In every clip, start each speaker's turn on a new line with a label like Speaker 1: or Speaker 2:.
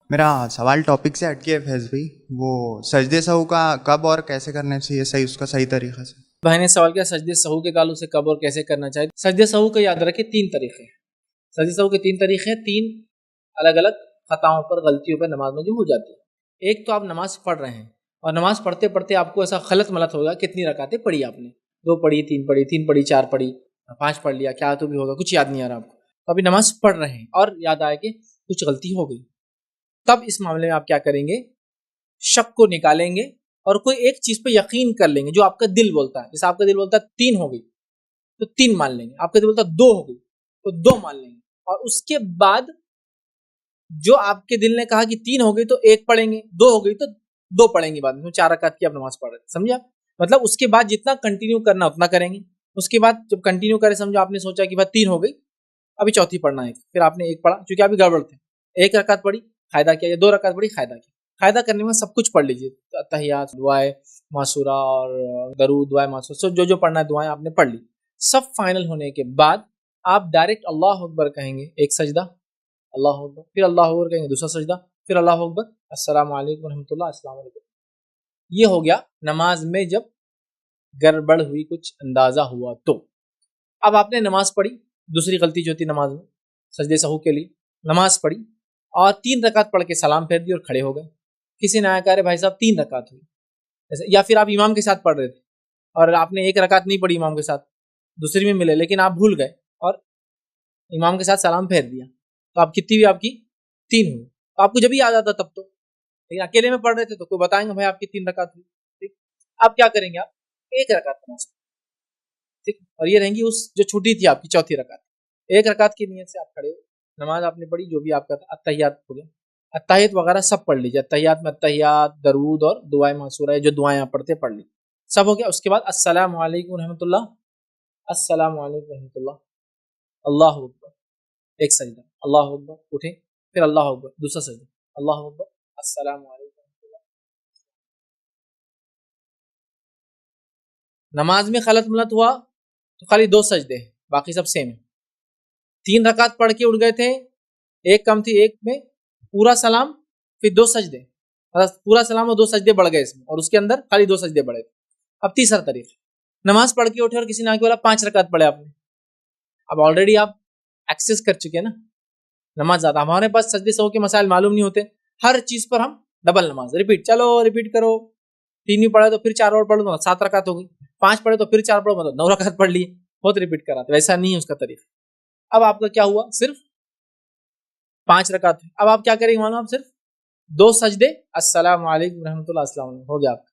Speaker 1: میرا سوال ٹاپک سے ہٹ کے ہے فیض بھائی، وہ سجدے سہو کا کب اور کیسے کرنا چاہیے صحیح، اس کا صحیح طریقہ سے؟
Speaker 2: بھائی نے سوال کیا سجدے سہو کے تعلق سے کب اور کیسے کرنا چاہیے. سجدے سہو کا یاد رکھیں 3 طریقے ہیں. سجدے سہو کے 3 طریقے ہیں، 3 الگ الگ خطاؤں پر، غلطیوں پر نماز میں جو ہو جاتی ہے. ایک تو آپ نماز پڑھ رہے ہیں اور نماز پڑھتے پڑھتے آپ کو ایسا خلط ملط ہوگا، کتنی رکعتیں پڑھی آپ نے، 2 پڑھی، 3 پڑھی، 3 پڑھی، 4 پڑھی، 5 پڑھ لیا، کیا تو بھی ہوگا، کچھ یاد نہیں آ رہا آپ کو. تو ابھی نماز پڑھ رہے ہیں اور یاد آئے کہ کچھ غلطی ہو گئی. تب اس معاملے میں آپ کیا کریں گے، شک کو نکالیں گے اور کوئی ایک چیز پہ یقین کر لیں گے جو آپ کا دل بولتا ہے. جیسے آپ کا دل بولتا ہے 3 ہو گئی تو 3 مان لیں گے، آپ کا دل بولتا ہے 2 ہو گئی تو 2 مان لیں گے. اور اس کے بعد جو آپ کے دل نے کہا کہ 3 ہو گئی تو 1 پڑھیں گے، 2 ہو گئی تو 2 پڑھیں گے. بعد میں 4 رکعت کی آپ نماز پڑھ رہے ہیں، سمجھے آپ؟ مطلب اس کے بعد جتنا کنٹینیو کرنا اتنا کریں گے. اس کے بعد جب کنٹینیو کرے، سمجھو آپ نے سوچا کہ بھائی 3 ہو گئی، ابھی چوتھی پڑھنا ہے، پھر آپ نے 1 پڑھا چونکہ ابھی گڑبڑ تھے، 1 رکعت پڑھی قاعدہ کیا، یا 2 رکعت پڑھی قاعدہ کیا. قاعدہ کرنے میں سب کچھ پڑھ لیجیے، تحیات، دعائیں معصورہ اور درود، دعائیں معصورہ، جو جو پڑھنا ہے دعائیں آپ نے پڑھ لی. سب فائنل ہونے کے بعد آپ ڈائریکٹ اللہ اکبر کہیں گے، ایک سجدہ اللہ اکبر، پھر اللہ اکبر کہیں گے دوسرا سجدہ، پھر اللہ اکبر، السلام علیکم ورحمۃ اللہ، السلام علیکم. یہ ہو گیا نماز میں جب گڑبڑ ہوئی، کچھ اندازہ ہوا تو. اب آپ نے نماز پڑھی، دوسری غلطی جو ہوتی نماز میں سجدے سہو کے لیے، نماز پڑھی اور 3 رکعت پڑھ کے سلام پھیر دی اور کھڑے ہو گئے. کسی نے آیا کہا رے بھائی صاحب 3 رکعت ہوئی، یا پھر آپ امام کے ساتھ پڑھ رہے تھے اور آپ نے 1 رکعت نہیں پڑھی امام کے ساتھ، دوسری میں ملے لیکن آپ بھول گئے اور امام کے ساتھ سلام پھیر دیا، تو آپ کتنی بھی آپ کی 3 ہوئی. تو آپ کو جب ہی یاد آتا تب تو، لیکن اکیلے میں پڑھ رہے تھے تو کوئی بتائیں گے بھائی آپ کی 3 رکعت ہوئی. ٹھیک، اب کیا کریں گے، آپ 1 رکعت نماز، ٹھیک، اور یہ رہیں گی اس جو چھوٹی تھی آپ کی چوتھی رکعت. 1 رکعت کی نیت سے آپ کھڑے ہو، نماز آپ نے پڑھی، جو بھی آپ کا تھا، التحیات ہو گیا، التحیات وغیرہ سب پڑھ لیجیے. التحیات میں التحیات، درود اور دعائیں معصورہ جو دعائیں آپ پڑھتے پڑھ لی، سب ہو گیا. اس کے بعد السلام علیکم رحمۃ اللہ، السلام علیکم رحمۃ اللہ، اللہ اکبر، ایک سجدہ، اللہ اکبر، اٹھے، پھر اللہ اکبر، دوسرا سجدہ، اللہ اکبر، السلام علیکم رحمۃ اللہ. نماز میں خلط ملط ہوا تو خالی 2 سجدے ہیں، باقی سب سیم ہے. 3 رکعت پڑھ کے اٹھ گئے تھے، ایک کم تھی، ایک میں پورا سلام، پھر 2 سجدے، پورا سلام اور 2 سجدے بڑھ گئے اس میں، اور اس کے اندر خالی 2 سجدے بڑھے تھے. اب تیسرا طریقہ، نماز پڑھ کے اٹھے اور کسی نے آ کے بولا 5 رکعت پڑھے آپ نے. اب آلریڈی آپ ایکسس کر چکے نا نماز زیادہ. ہمارے پاس سجدے سہو کے مسائل معلوم نہیں ہوتے، ہر چیز پر ہم ڈبل نماز، ریپیٹ، چلو ریپیٹ کرو. 3 بھی پڑھے تو پھر 4 اور پڑھ لو، 7 رکعت ہو گئی. 5 پڑھے تو پھر 4 پڑھو، مطلب 9 رکعت پڑھ لیے، بہت ریپیٹ کراتے، ویسا نہیں ہے اس کا طریقہ. اب آپ کا کیا ہوا، صرف 5 رکعت. اب آپ کیا کریں گے معلوم، آپ صرف 2 سجدے، السلام علیکم رحمۃ اللہ، السلام علیکم، ہو گیا آپ.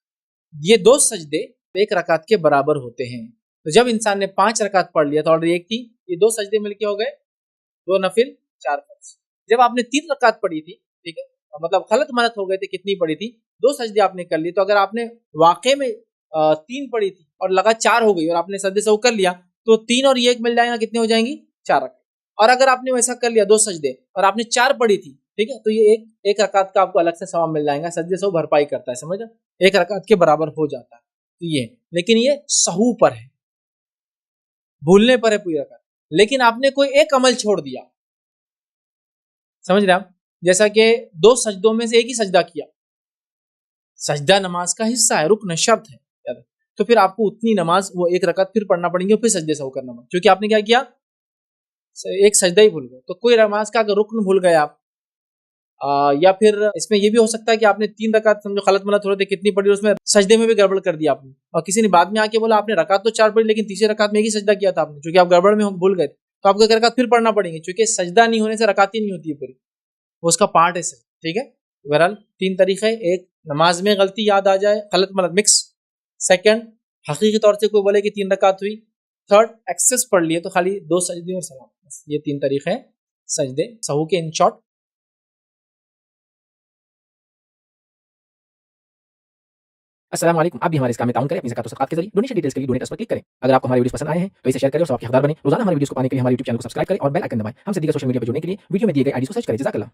Speaker 2: یہ 2 سجدے 1 رکعت کے برابر ہوتے ہیں. تو جب انسان نے 5 رکعت پڑھ لیا تو آلریڈی ایک تھی، یہ 2 سجدے مل کے ہو گئے 2 نفل 4 فرض. جب آپ نے 3 رکعت پڑھی تھی، ٹھیک ہے، مطلب غلط ملط ہو گئے تھے، کتنی پڑھی تھی، 2 سجدے آپ نے کر لی، تو اگر آپ نے واقع میں 3 پڑھی تھی اور لگا 4 ہو گئی اور آپ نے سجدے سہو کر لیا تو 3 اور یہ 1 مل جائے گا، کتنے ہو جائیں گی، 4 رکعت. اور اگر آپ نے ویسا کر لیا 2 سجدے اور آپ نے 4 پڑھی تھی، ٹھیک ہے، تو یہ ایک رکعت کا آپ کو الگ سے ثواب مل جائے گا. سجدے سہو بھرپائی کرتا ہے، سمجھا، 1 رکعت کے برابر ہو جاتا ہے. تو یہ، لیکن یہ سہو پر ہے، بھولنے پر ہے پوری رکعت. لیکن آپ نے کوئی ایک عمل چھوڑ دیا، سمجھ رہے آپ، جیسا کہ 2 سجدوں میں سے ایک ہی سجدہ کیا، سجدہ نماز کا حصہ ہے، رکن شرط ہے، تو پھر آپ کو اتنی نماز وہ 1 رکعت پھر پڑھنا پڑیں گے، پھر سجدے سہو کرنا پڑیں گے، کیونکہ آپ نے کیا کیا، ایک سجدہ ہی بھول گئے. تو کوئی نماز کا اگر رکن بھول گئے آپ، یا پھر اس میں یہ بھی ہو سکتا ہے کہ آپ نے 3 رکعت سمجھو خلط ملط ہو رہے تھے، کتنی پڑھی، اس میں سجدے میں بھی گڑبڑ کر دیا آپ نے، اور کسی نے بعد میں آ کے بولا آپ نے رکعت تو 4 پڑھی لیکن تیسری رکعت میں ایک ہی سجدہ کیا تھا آپ نے، چونکہ آپ گڑبڑ میں بھول گئے تھے، تو آپ کو 1 رکعت پھر پڑھنا پڑیں گے، چونکہ سجدہ نہیں ہونے سے رکعت ہی نہیں ہوتی ہے پوری، وہ اس کا پارٹ ہے. ٹھیک ہے، بہرحال 3 طریقے، ایک نماز میں غلطی یاد آ جائے، غلط ملط مکس. سیکنڈ، حقیقی طور سے کوئی بولے کہ 3 رکعت ہوئی. تھرڈ، ایکسس پڑھ لیے تو خالی 2 سجدے اور سلام. یہ 3 طریقے ہیں سجدے سہو کے، ان شارٹ.
Speaker 3: السلام علیکم. آپ بھی ہمارے اس کام میں تعاون کریں اپنی زکات و صدقات کے ذریعے. ڈونیشن ڈیٹیلز کے لیے ڈونیٹ اس پر کلک کریں. اگر آپ کو ہمارے ویڈیوز پسند آئے ہیں تو اسے شیئر کریں اور ثواب کے حقدار بنیں. روزانہ ہمارے ویڈیوز کو پانے کے لیے ہمارے یوٹیوب چینل کو سبسکرائب کریں اور بیل آئکن دبائیں. ہم سے دیگر سوشل میڈیا پر جڑنے کے لیے ویڈیو میں دیے گئے آئی ڈی کو سرچ کریں. جزاک اللہ.